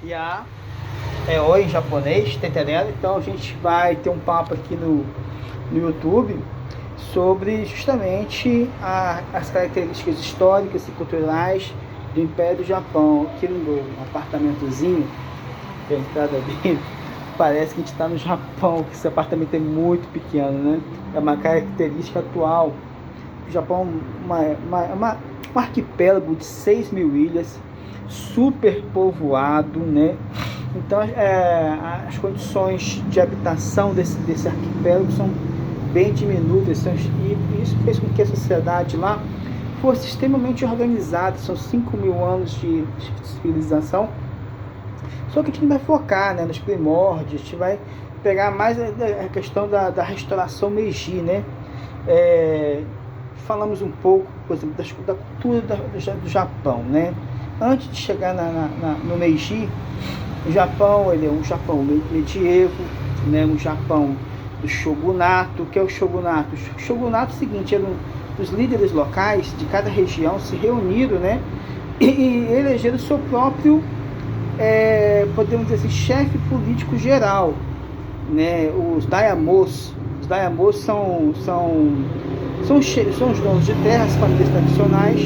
Ya é oi em japonês, tá entendendo? Então a gente vai ter um papo aqui no YouTube sobre justamente as características históricas e culturais do Império do Japão. Aqui no meu apartamentozinho, que é a entrada dele, parece que a gente está no Japão, que esse apartamento é muito pequeno, né? É uma característica atual. O Japão é um arquipélago de 6 mil ilhas, super povoado, né? Então, as condições de habitação desse arquipélago são bem diminutas, e isso fez com que a sociedade lá fosse extremamente organizada. São 5 mil anos de civilização. Só que a gente não vai focar, né, nos primórdios, a gente vai pegar mais a questão da restauração Meiji, né? Falamos um pouco, por exemplo, da cultura do Japão, né? Antes de chegar no Meiji, o Japão, ele é um Japão medievo, né? Um Japão do shogunato. Que é o shogunato? O shogunato é o seguinte: eram os líderes locais de cada região se reuniram, né? E elegeram o seu próprio, podemos dizer assim, chefe político geral, né? Os daimyos. Os daimyos são os donos de terras, famílias tradicionais,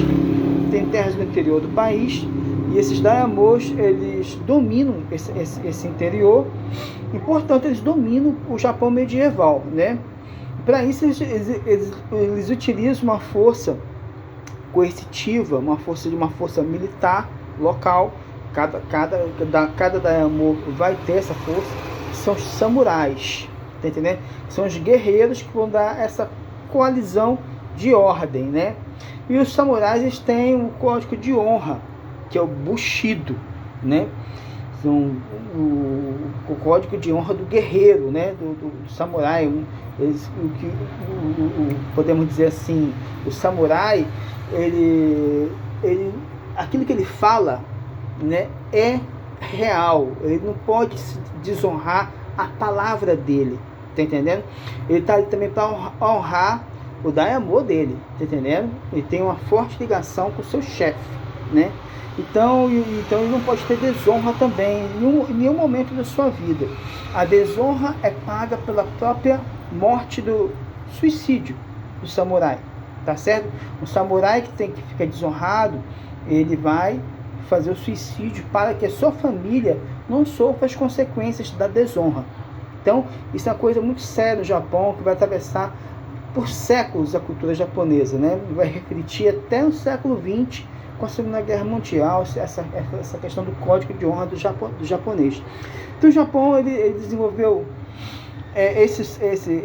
têm terras no interior do país, e esses daimyos, eles dominam esse interior, e portanto eles dominam o Japão medieval, né? Para isso eles utilizam uma força coercitiva, uma força militar local. Cada daimyo vai ter essa força. São os samurais, tá entendendo? São os guerreiros que vão dar essa coalizão de ordem, né? E os samurais, eles têm um código de honra, que é o Bushido, né? São o código de honra do guerreiro, né? Do samurai. Podemos dizer assim, o samurai, aquilo que ele fala, né, é real. Ele não pode desonrar a palavra dele, tá entendendo? Ele está ali também para honrar o daimyo dele, tá entendendo? Ele tem uma forte ligação com o seu chefe, né? Então ele não pode ter desonra também em nenhum momento da sua vida. A desonra é paga pela própria morte, do suicídio do samurai, tá certo? O samurai que fica desonrado, ele vai fazer o suicídio para que a sua família não sofra as consequências da desonra. Então, isso é uma coisa muito séria no Japão, que vai atravessar por séculos a cultura japonesa, né? Vai refletir até o século XX, com a Segunda Guerra Mundial, essa questão do código de honra do japonês. Então, o Japão, ele desenvolveu esses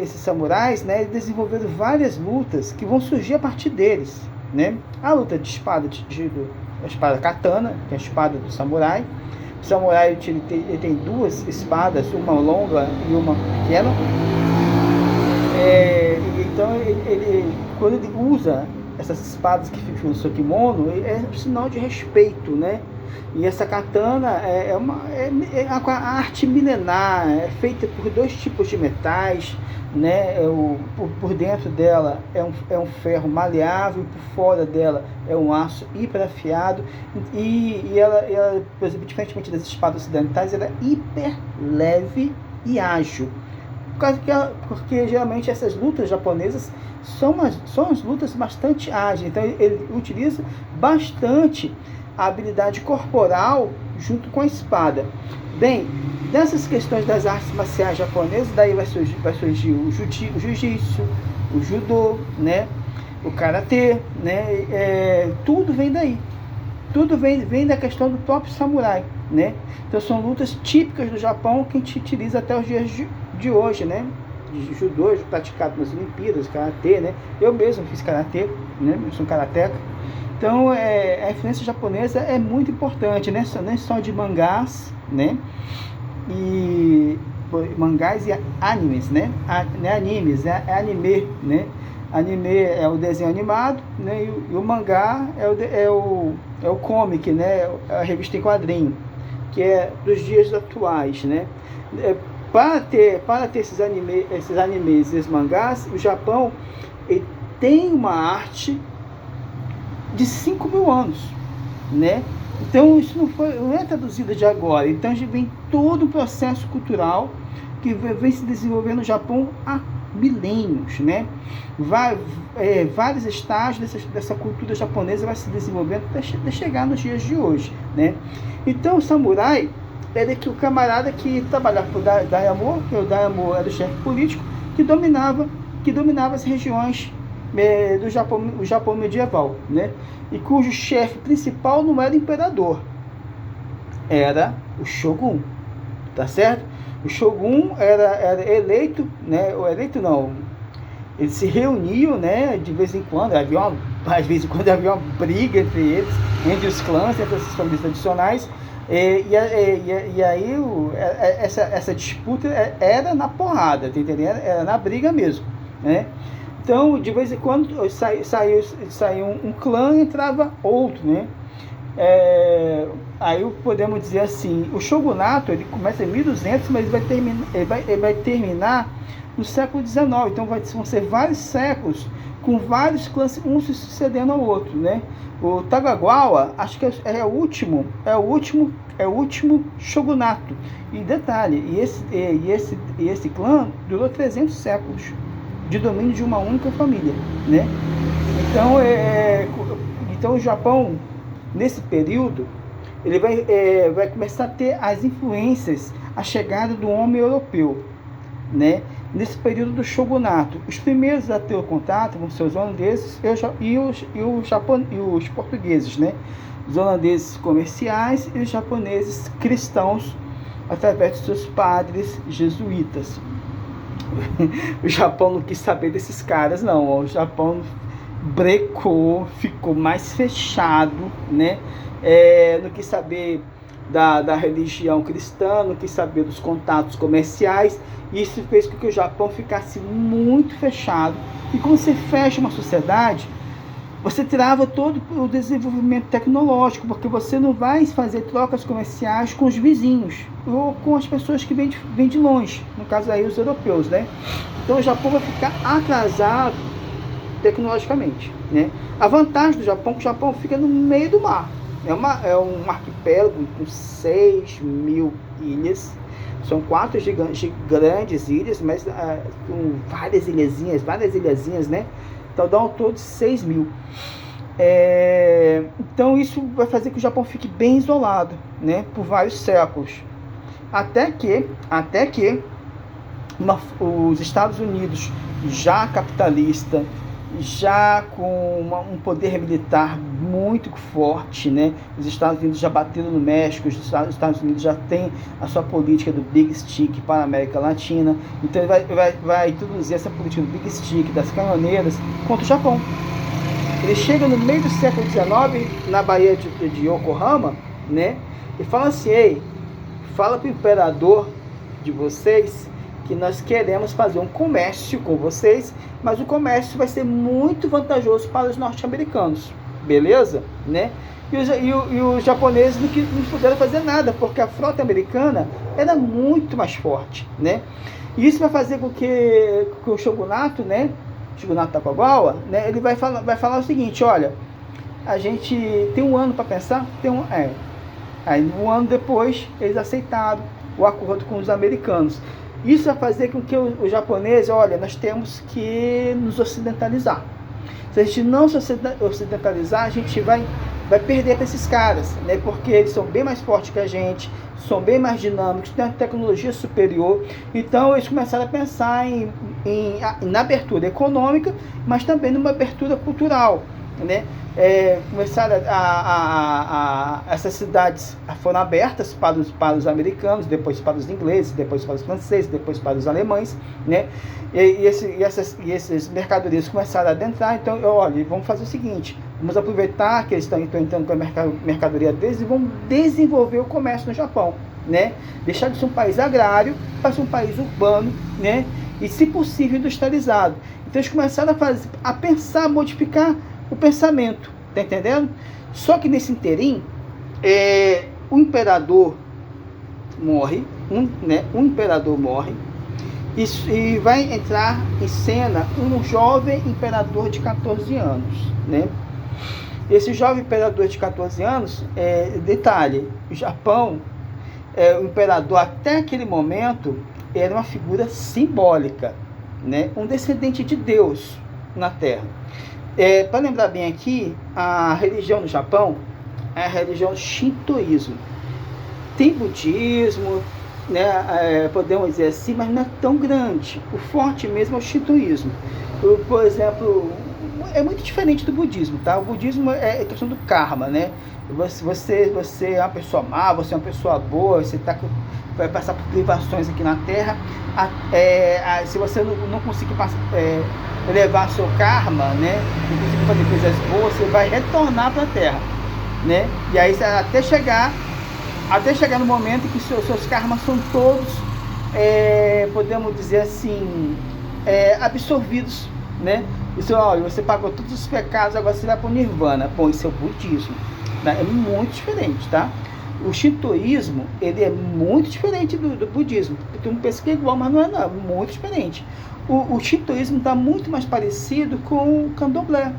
samurais, né? Eles desenvolveram várias lutas que vão surgir a partir deles, né? A luta de espada, a espada katana, que é a espada do samurai. O samurai, ele tem duas espadas, uma longa e uma pequena. Então, quando ele usa essas espadas que ficam no seu kimono, é um sinal de respeito, né? E essa katana é uma arte milenar, é feita por dois tipos de metais, né? Por dentro dela é um ferro maleável, por fora dela é um aço hiperafiado, e ela, por exemplo, diferentemente das espadas ocidentais, ela é hiper leve e ágil. Porque geralmente essas lutas japonesas são as lutas bastante ágeis. Então ele utiliza bastante a habilidade corporal junto com a espada. Bem, dessas questões das artes marciais japonesas, daí vai surgir o jiu-jitsu, o judô, né? O karatê, né? Tudo vem daí. Tudo vem da questão do próprio samurai, né? Então são lutas típicas do Japão que a gente utiliza até os dias de hoje, né? De judô, praticado nas Olimpíadas, karatê, né? Eu mesmo fiz karatê, né? Eu sou um karateca. Então a influência japonesa é muito importante, né? Não é só de mangás, né? E mangás e animes, né? Animes, é anime, né? Anime é o desenho animado, né? E o mangá é o comic, né? A revista em quadrinho, que é dos dias atuais, né? Para ter esses animes, esses mangás, o Japão tem uma arte de 5 mil anos, né? Então isso não é traduzido de agora. Então a gente vem todo um processo cultural que vem se desenvolvendo no Japão há milênios, né? Vários estágios dessa cultura japonesa vai se desenvolvendo até chegar nos dias de hoje, né? Então o samurai era que o camarada que trabalhava para o Daimyo, que o Daimyo era o chefe político, que dominava as regiões do Japão medieval, né? E cujo chefe principal não era o imperador, era o shogun, tá certo? O shogun era eleito, né? Ou eleito não, eles se reuniam, né? De vez em quando às vezes havia uma briga entre eles, entre os clãs, entre essas famílias tradicionais. E aí essa disputa era na porrada, tá entendendo? Era na briga mesmo, né? Então, de vez em quando saía um clã e entrava outro, né? Aí podemos dizer assim, o shogunato ele começa em 1200, mas ele vai terminar no século XIX. Então vão ser vários séculos com vários clãs, um se sucedendo ao outro, né? O Tokugawa, acho que é o último shogunato. E detalhe, esse clã durou 300 séculos de domínio de uma única família, né? Então o Japão, nesse período, ele vai começar a ter as influências, a chegada do homem europeu, né? Nesse período do shogunato, os primeiros a ter o contato vão ser os holandeses e os portugueses, né? Os holandeses comerciais e os japoneses cristãos, através de seus padres jesuítas. O Japão não quis saber desses caras, não. O Japão brecou, ficou mais fechado, né? Não quis saber da religião cristã, não quis saber dos contatos comerciais. Isso fez com que o Japão ficasse muito fechado. E quando você fecha uma sociedade, você trava todo o desenvolvimento tecnológico, porque você não vai fazer trocas comerciais com os vizinhos ou com as pessoas que vêm de longe, no caso aí os europeus, né? Então o Japão vai ficar atrasado tecnologicamente, né? A vantagem do Japão é que o Japão fica no meio do mar. É um arquipélago com 6.000 ilhas. São 4 grandes ilhas, mas com várias ilhazinhas, né? Então dá um todo de 6.000. Então isso vai fazer que o Japão fique bem isolado, né? Por vários séculos. Até que os Estados Unidos, já capitalista, já com um poder militar muito forte, né? Os Estados Unidos já bateram no México, os Estados Unidos já tem a sua política do Big Stick para a América Latina, então ele vai introduzir essa política do Big Stick, das canoneiras, contra o Japão. Ele chega no meio do século XIX, na Baía de Yokohama, né? E fala assim: ei, fala para o imperador de vocês que nós queremos fazer um comércio com vocês, mas o comércio vai ser muito vantajoso para os norte-americanos, beleza? Né? E os japoneses não puderam fazer nada, porque a frota americana era muito mais forte, né? E isso vai fazer com que o shogunato, né? O shogunato Tokugawa, né? Ele vai falar o seguinte: olha, a gente tem um ano para pensar, aí um ano depois eles aceitaram o acordo com os americanos. Isso vai fazer com que os japoneses, olha, nós temos que nos ocidentalizar. Se a gente não se ocidentalizar, a gente vai perder para esses caras, né? Porque eles são bem mais fortes que a gente, são bem mais dinâmicos, têm uma tecnologia superior. Então eles começaram a pensar na abertura econômica, mas também numa abertura cultural, né? Começaram essas cidades foram abertas para os americanos, depois para os ingleses, depois para os franceses, depois para os alemães, né? E esses mercadorias começaram a adentrar. Então, olha, vamos fazer o seguinte: vamos aproveitar que eles estão entrando com a mercadoria deles e vamos desenvolver o comércio no Japão, né? Deixar de ser um país agrário para ser um país urbano, né? E, se possível, industrializado. Então, eles começaram a pensar, a modificar o pensamento, tá entendendo? Só que nesse interim, o imperador morre, um imperador morre, e vai entrar em cena um jovem imperador de 14 anos, né? Esse jovem imperador de 14 anos, detalhe, o Japão, o imperador até aquele momento era uma figura simbólica, né? Um descendente de Deus na Terra. Para lembrar bem aqui, a religião no Japão é a religião shintoísmo. Tem budismo, né, podemos dizer assim, mas não é tão grande. O forte mesmo é o shintoísmo. Por exemplo, é muito diferente do budismo, tá? O budismo é questão do karma, né? Você é uma pessoa má, você é uma pessoa boa, você vai passar por privações aqui na Terra. Se você não conseguir elevar seu karma, né? Não conseguir fazer coisas boas, você vai retornar para a Terra, né? E aí até chegar no momento em que seus karmas são todos, podemos dizer assim, absorvidos, né? Isso, olha, você pagou todos os pecados, agora você vai para o nirvana. Bom, isso é o budismo, né? É muito diferente, tá? O shintoísmo, ele é muito diferente do budismo. Todo mundo pensa que é igual, mas não é muito diferente. O shintoísmo está muito mais parecido com o candomblé.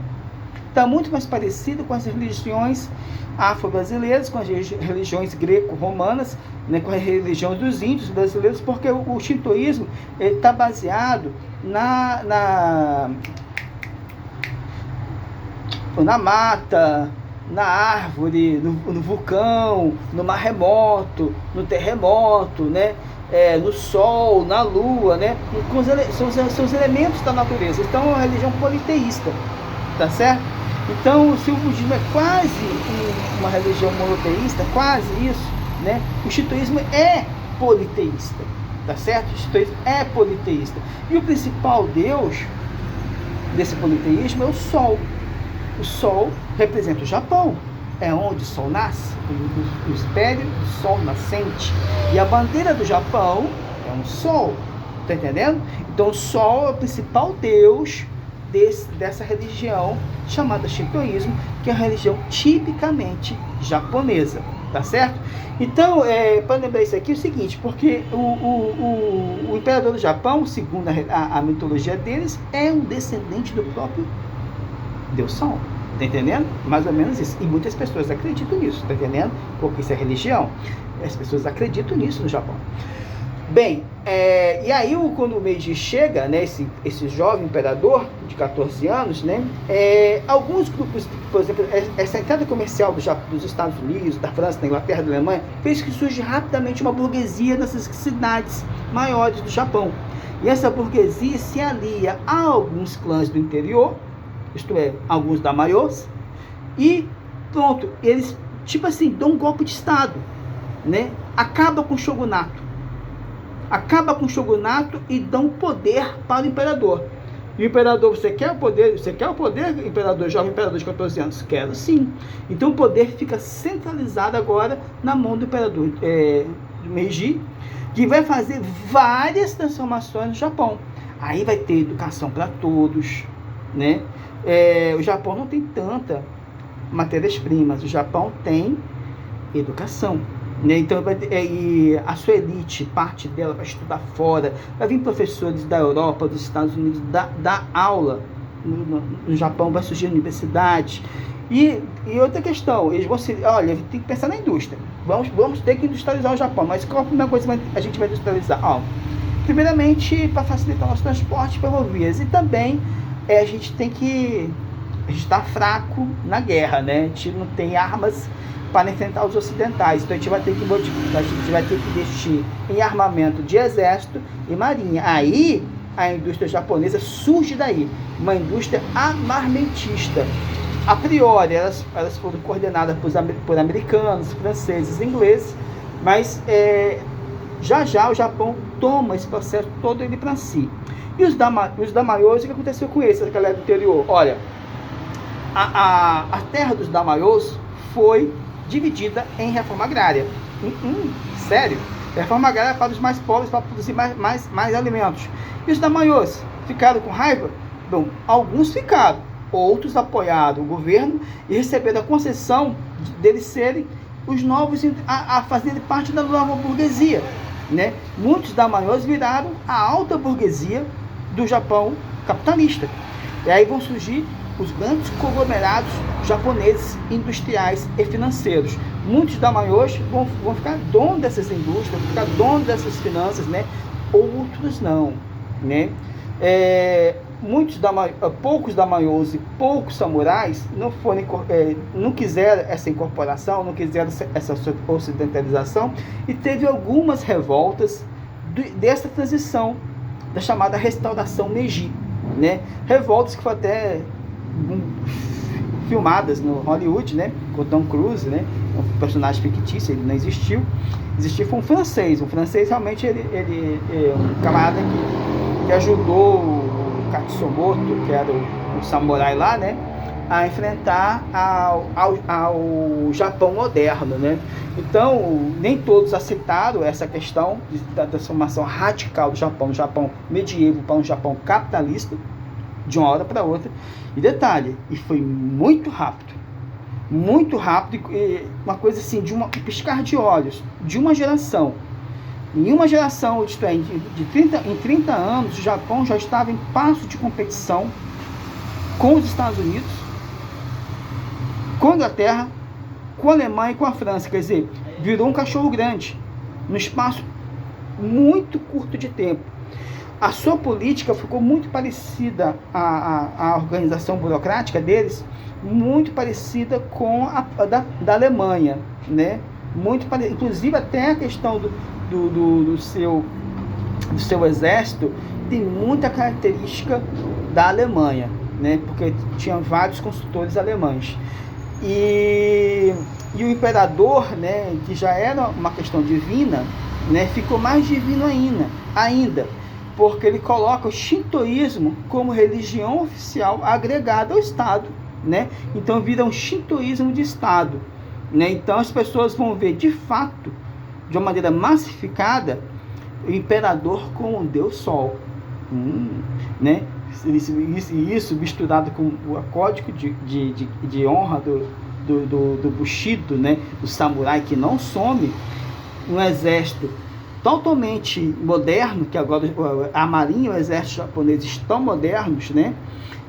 Está muito mais parecido com as religiões afro-brasileiras, com as religiões greco-romanas, né, com a religião dos índios brasileiros, porque o shintoísmo está baseado na mata, na árvore, no vulcão, no mar remoto, no terremoto, né? No sol, na lua, né? São os elementos da natureza. Então é uma religião politeísta, tá certo? Então, se o budismo é quase uma religião monoteísta, quase isso, né? O shintoísmo é politeísta, tá certo? O shintoísmo é politeísta. E o principal deus desse politeísmo é o Sol. O Sol representa o Japão, é onde o Sol nasce, o espelho do Sol nascente. E a bandeira do Japão é um Sol, tá entendendo? Então o Sol é o principal deus dessa religião chamada shintoísmo, que é a religião tipicamente japonesa, tá certo? Então, para lembrar isso aqui, é o seguinte, porque o imperador do Japão, segundo a mitologia deles, é um descendente do próprio Deus Sol, tá entendendo? Mais ou menos isso. E muitas pessoas acreditam nisso, tá entendendo? Porque isso é religião. As pessoas acreditam nisso no Japão. Bem, e aí quando o Meiji chega, né, esse jovem imperador de 14 anos, né, alguns grupos, por exemplo, essa entrada comercial dos Estados Unidos, da França, da Inglaterra, da Alemanha, fez que surge rapidamente uma burguesia nessas cidades maiores do Japão. E essa burguesia se alia a alguns clãs do interior, isto é, alguns daimyos, e pronto, eles, tipo assim, dão um golpe de Estado, né, acaba com o shogunato. E dão poder para o imperador. E o imperador, você quer o poder, imperador, jovem imperador de 14 anos? Quero sim. Então o poder fica centralizado agora na mão do imperador Meiji, que vai fazer várias transformações no Japão. Aí vai ter educação para todos, né? O Japão não tem tanta matérias-primas, o Japão tem educação. Então, a sua elite, parte dela vai estudar fora, vai vir professores da Europa, dos Estados Unidos, dar aula no Japão, vai surgir universidade. E outra questão, eles vão olha, tem que pensar na indústria, vamos ter que industrializar o Japão, mas qual a primeira coisa que a gente vai industrializar? Primeiramente, para facilitar o nosso transporte, ferrovias, e também a gente está fraco na guerra, né? A gente não tem armas para enfrentar os ocidentais, então a gente vai ter que investir em armamento de exército e marinha. Aí a indústria japonesa surge daí, uma indústria armamentista. A priori elas foram coordenadas por americanos, franceses, ingleses, mas já o Japão toma esse processo todo ele para si. E os daimyos, o que aconteceu com eles, essa galera do interior? Olha, a terra dos daimyos foi dividida em reforma agrária. Sério? Reforma agrária para os mais pobres, para produzir mais alimentos. E os daimyos ficaram com raiva? Bom, alguns ficaram, outros apoiaram o governo e receberam a concessão deles serem os novos, a fazerem parte da nova burguesia, né? Muitos daimyos viraram a alta burguesia do Japão capitalista. E aí vão surgir os grandes conglomerados japoneses, industriais e financeiros. Muitos daimyos vão ficar donos dessas indústrias, vão ficar donos dessas finanças, né? Outros não, né? Poucos daimyos e poucos samurais não quiseram essa incorporação, não quiseram essa ocidentalização, e teve algumas revoltas dessa transição, da chamada restauração Meiji, né? Revoltas que foram até filmadas no Hollywood, né? Com Tom Cruise, né? Um personagem fictício, ele não existiu. Foi um francês. Realmente ele é um camarada que ajudou o Katsumoto, que era o samurai lá, né? A enfrentar ao Japão moderno, né? Então, nem todos aceitaram essa questão da transformação radical do Japão medieval para um Japão capitalista, de uma hora para outra. E detalhe, e foi muito rápido, e uma coisa assim, de um piscar de olhos, de uma geração. Em uma geração, em 30 anos, o Japão já estava em passo de competição com os Estados Unidos, com a Inglaterra, com a Alemanha e com a França. Quer dizer, virou um cachorro grande, num espaço muito curto de tempo. A sua política ficou muito parecida, a organização burocrática deles, muito parecida com a da Alemanha, né? Inclusive até a questão do seu exército tem muita característica da Alemanha, né? Porque tinha vários construtores alemães. E o imperador, né, que já era uma questão divina, né, ficou mais divino ainda, porque ele coloca o shintoísmo como religião oficial agregada ao Estado, né? Então vira um shintoísmo de Estado, né? Então as pessoas vão ver de fato, de uma maneira massificada, o imperador como um Deus Sol, né? Isso misturado com o código de honra do Bushido, né? Do samurai que não some, um exército totalmente moderno, que agora a marinha e o exército japonês estão modernos, né?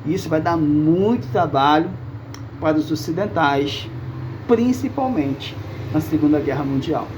E isso vai dar muito trabalho para os ocidentais, principalmente na Segunda Guerra Mundial.